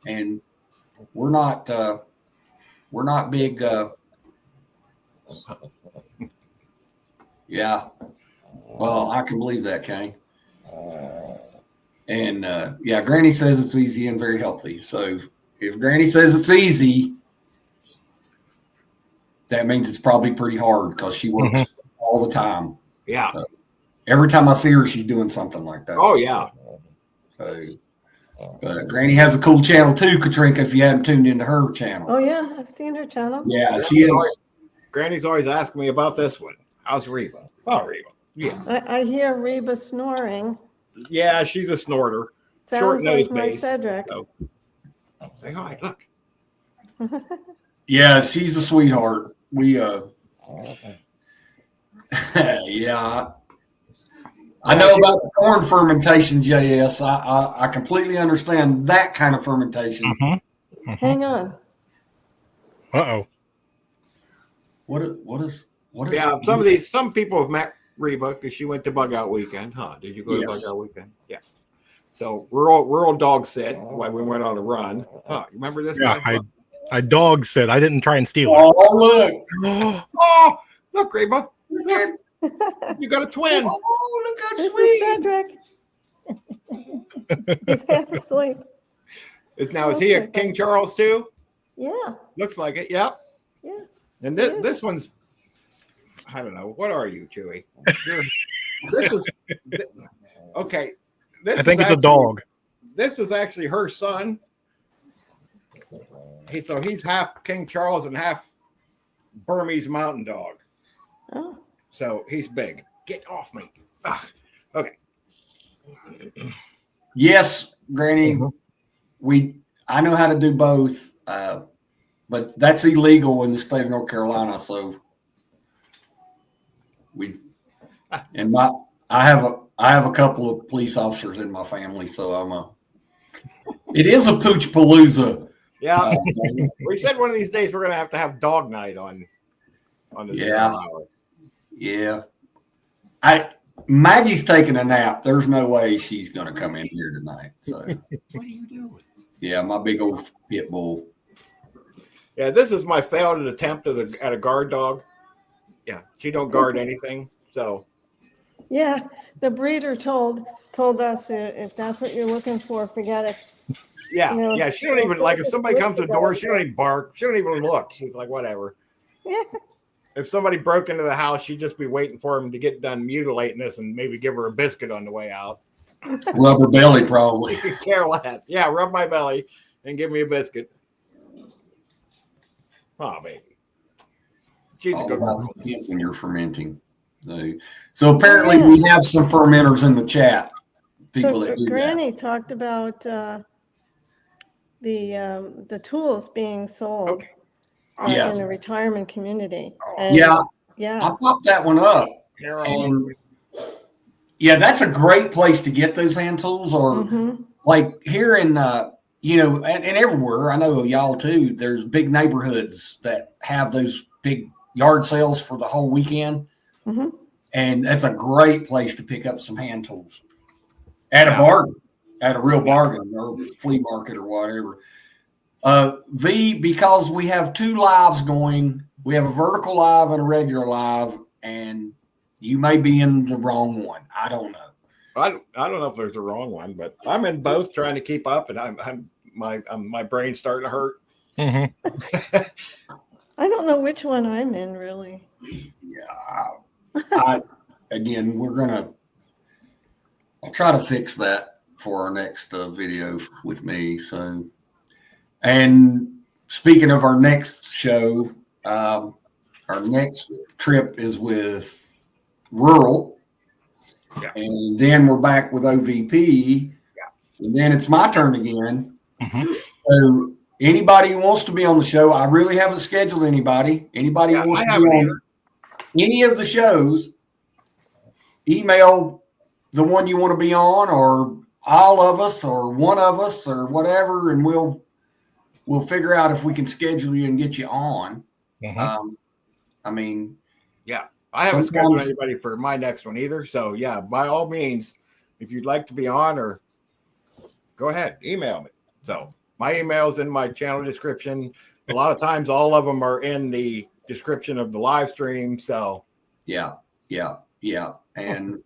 And we're not big. Yeah. Well, I can believe that, Kane. And yeah, Granny says it's easy and very healthy. So if Granny says it's easy, that means it's probably pretty hard, because she works all the time. Yeah. So every time I see her, she's doing something like that. Oh, yeah. So, but Granny has a cool channel too, Katrinka, if you haven't tuned into her channel. Oh, yeah, I've seen her channel. Yeah, she is. Granny's always asking me about this one. How's Reba? Oh, Reba. Yeah. I hear Reba snoring. Yeah, she's a snorter. Sounds like my Cedric. So. Say hi, look. Yeah, she's a sweetheart. We yeah. I know about the corn fermentation, JS. I completely understand that kind of fermentation. Hang on. Uh-oh. What is Yeah, some people have met Reba because she went to Bug Out Weekend. Huh? Did you go to Bug Out Weekend? Yes. So we're all dog sit while we went on a run. Huh? You remember this? Yeah, I dog sit. I didn't try and steal it. Oh, look. Oh, look, Reba. You got a twin. Oh, look how This sweet. is Cedric. He's half asleep. Is he a King Charles too? Yeah. Looks like it. Yep. Yeah. And this one's, I don't know. What are you, Chewy? This is okay. This I think is it's a dog. This is actually her son. He's half King Charles and half Burmese mountain dog. Oh, So he's big. Get off me. Ah, okay. Yes, Granny. I know how to do both, but that's illegal in the state of North Carolina. So I have a couple of police officers in my family, so it is a pooch palooza. Yeah. We said one of these days we're gonna have dog night on the 0 hour. Yeah. Maggie's taking a nap. There's no way she's gonna come in here tonight. So What are you doing? yeah, my big old pit bull. Yeah, this is my failed attempt at a guard dog. Yeah, she don't guard anything. So yeah. The breeder told us if that's what you're looking for, forget it. yeah, You know, yeah. She don't even like if somebody comes to the door, she don't even bark. She don't even look. She's like, whatever. Yeah. If somebody broke into the house, she'd just be waiting for him to get done mutilating us and maybe give her a biscuit on the way out. Rubber belly, probably. She could care less. Yeah, rub my belly and give me a biscuit. Oh, baby. She's a All good about girl. when you're fermenting. So apparently we have some fermenters in the chat. People that do Granny talked about the tools being sold Yes. in the retirement community. that. And, Yeah, yeah. I popped that one up. Here, And yeah, that's a great place to get those hand tools. Or Mhm. like here in, and everywhere, I know y'all too, there's big neighborhoods that have those big yard sales for the whole weekend. Mhm. And that's a great place to pick up some hand tools at a bargain, at a real bargain or flea market or whatever. Because we have 2 lives going, we have a vertical live and a regular live, and you may be in the wrong one. I don't know. I don't know if there's a wrong one, but I'm in both trying to keep up, and my brain's starting to hurt. Mm-hmm. I don't know which one I'm in, really. Yeah. Again, I'll try to fix that for our next video with me. So, and speaking of our next show, our next trip is with Rural. Yeah. And then we're back with OVP. Yeah. And then it's my turn again. Mm-hmm. So anybody who wants to be on the show, I really haven't scheduled anybody. Anybody who wants to be on any of the shows, email the one you want to be on, or all of us, or one of us, or whatever, and we'll figure out if we can schedule you and get you on. Mm-hmm. I haven't scheduled anybody for my next one either. So yeah, by all means, if you'd like to be on, or go ahead, email me. So my email's in my channel description. A lot of times, all of them are in the description of the live stream. So yeah, and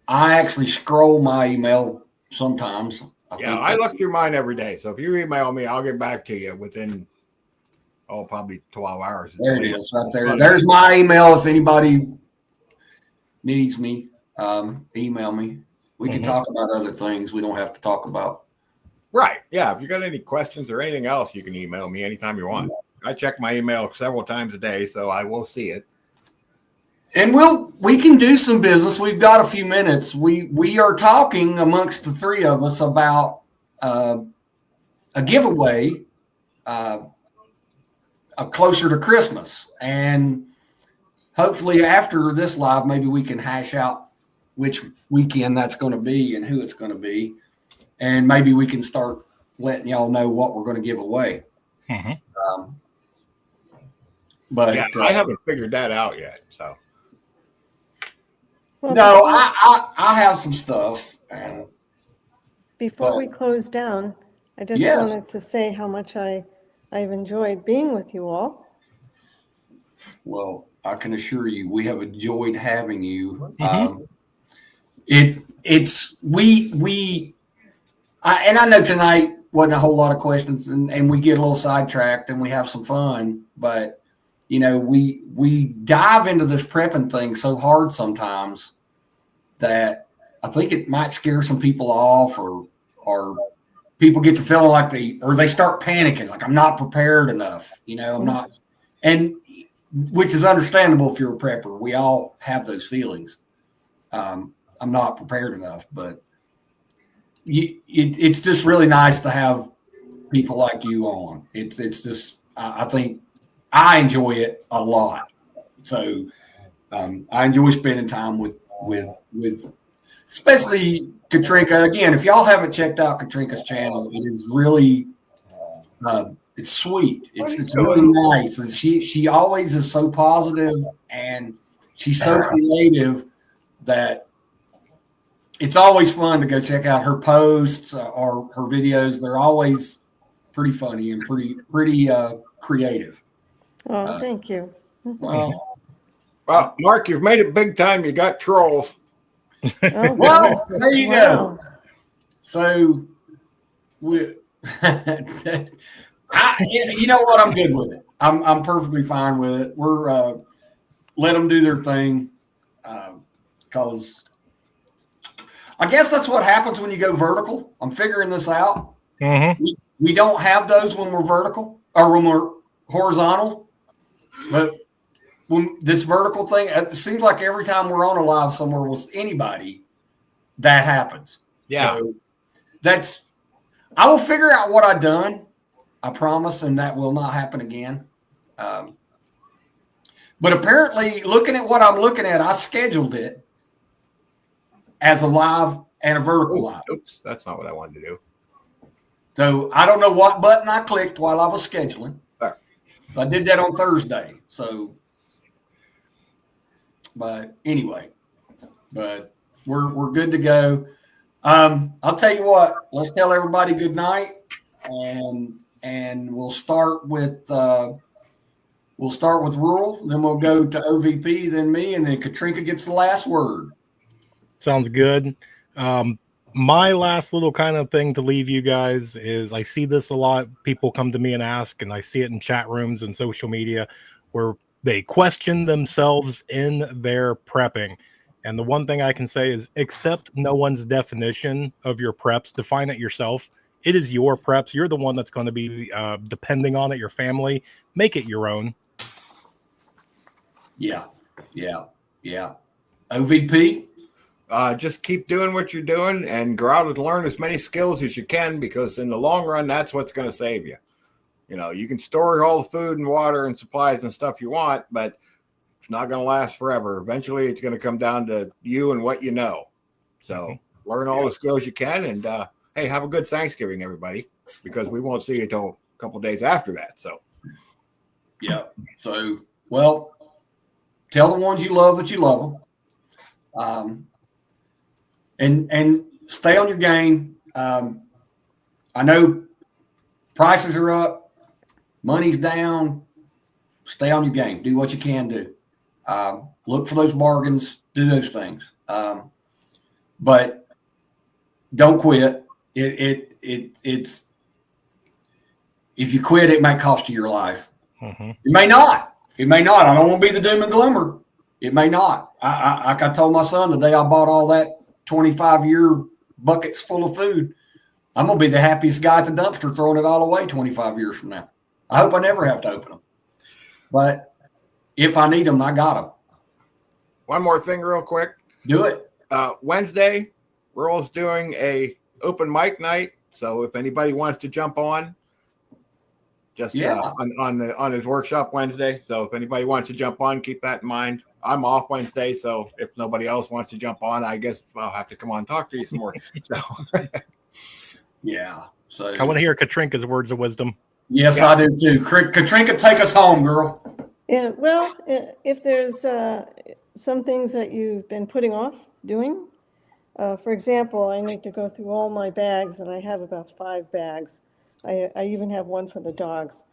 I actually scroll my email sometimes. I look through mine every day. So if you email me, I'll get back to you within probably 12 hours. There it is, right there. There's my email. If anybody needs me, email me. We can talk about other things we don't have to talk about. Right. Yeah. If you got any questions or anything else, you can email me anytime you want. I check my email several times a day, so I will see it. And we can do some business. We've got a few minutes. We are talking amongst the 3 of us about a giveaway closer to Christmas. And hopefully after this live, maybe we can hash out which weekend that's going to be and who it's going to be. And maybe we can start letting y'all know what we're going to give away. Mm-hmm. But I haven't figured that out yet. So no, I have some stuff. Before we close down, I just wanted to say how much I've enjoyed being with you all. Well, I can assure you, we have enjoyed having you. Mm-hmm. I know tonight wasn't a whole lot of questions, and we get a little sidetracked and we have some fun, but we dive into this prepping thing so hard sometimes that I think it might scare some people off, or people get to feeling like they start panicking, like I'm not prepared enough. I'm not, and which is understandable if you're a prepper. We all have those feelings. I'm not prepared enough, but it's just really nice to have people like you on. It's just I think I enjoy it a lot. So I enjoy spending time with especially Katrinka. Again, if y'all haven't checked out Katrinka's channel, it is really it's sweet. It's really nice, and she always is so positive, and she's so creative that it's always fun to go check out her posts or her videos. They're always pretty funny and pretty creative. Oh, thank you. Well, Mark, you've made it big time. You got trolls. Oh, well, there you wow. go. So we, you know what? I'm good with it. I'm perfectly fine with it. We're let them do their thing, because I guess that's what happens when you go vertical. I'm figuring this out. Mm-hmm. We don't have those when we're vertical or when we're horizontal, but when this vertical thing, it seems like every time we're on a live somewhere with anybody, that happens. Yeah. So I will figure out what I've done. I promise, and that will not happen again. But apparently, looking at what I'm looking at, I scheduled it as a live and a vertical live. Oops, that's not what I wanted to do. So I don't know what button I clicked while I was scheduling. Sorry. I did that on Thursday. So, but anyway, we're good to go. I'll tell you what. Let's tell everybody good night, and we'll start with rural. Then we'll go to OVP, then me, and then Katrinka gets the last word. Sounds good. My last little kind of thing to leave you guys is I see this a lot. People come to me and ask, and I see it in chat rooms and social media where they question themselves in their prepping. And the one thing I can say is accept no one's definition of your preps. Define it yourself. It is your preps. You're the one that's going to be depending on it, your family. Make it your own. Yeah. OVP? Just keep doing what you're doing and go out and learn as many skills as you can, because in the long run, that's what's going to save you. You can store all the food and water and supplies and stuff you want, but it's not going to last forever. Eventually, it's going to come down to you and what you know. So learn all the skills you can, and hey, have a good Thanksgiving, everybody, because we won't see you till a couple of days after that. So, yeah. So, well, tell the ones you love that you love them. And stay on your game. I know prices are up, money's down. Stay on your game. Do what you can do. Look for those bargains. Do those things. But don't quit. It's if you quit, it may cost you your life. Mm-hmm. It may not. I don't want to be the doom and gloomer. It may not. Like I told my son the day I bought all that 25-year buckets full of food, I'm going to be the happiest guy at the dumpster throwing it all away 25 years from now. I hope I never have to open them. But if I need them, I got them. one more thing real quick. Do it. Wednesday, Earl's doing a open mic night. So if anybody wants to jump on, just on his workshop Wednesday. So if anybody wants to jump on, keep that in mind. I'm off Wednesday, so if nobody else wants to jump on, I guess I'll have to come on and talk to you some more. So, yeah. So I want to hear Katrinka's words of wisdom. Yes, yeah. I do too. Katrinka, take us home, girl. Yeah, well, if there's some things that you've been putting off doing, for example, I need to go through all my bags, and I have about 5 bags. I even have one for the dogs.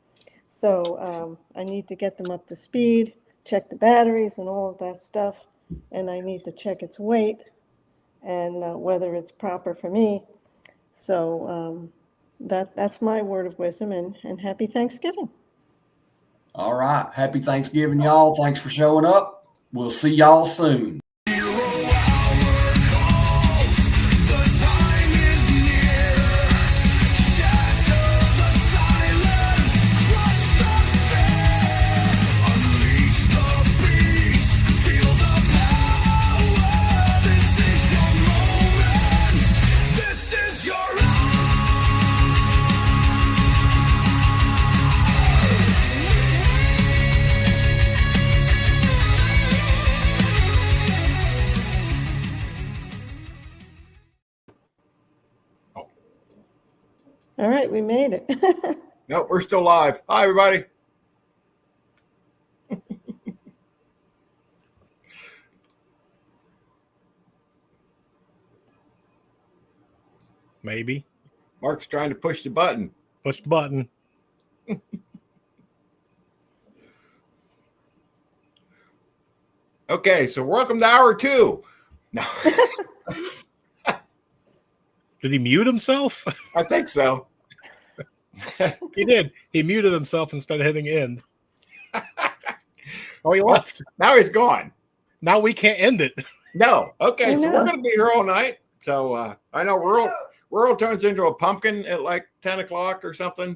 So I need to get them up to speed, check the batteries and all of that stuff, and I need to check its weight and whether it's proper for me. So that's my word of wisdom, and happy Thanksgiving. All right. Happy Thanksgiving, y'all. Thanks for showing up. We'll see y'all soon. All right, we made it. Nope, we're still live. Hi, everybody. Maybe. Mark's trying to push the button. Push the button. Okay, so welcome to hour 2. No, Did he mute himself? I think so. He did. He muted himself and started hitting end. Oh, he left. Now he's gone. Now we can't end it. No. Okay, I so know. we're going to be here all night. So I know Rural turns into a pumpkin at like 10 o'clock or something.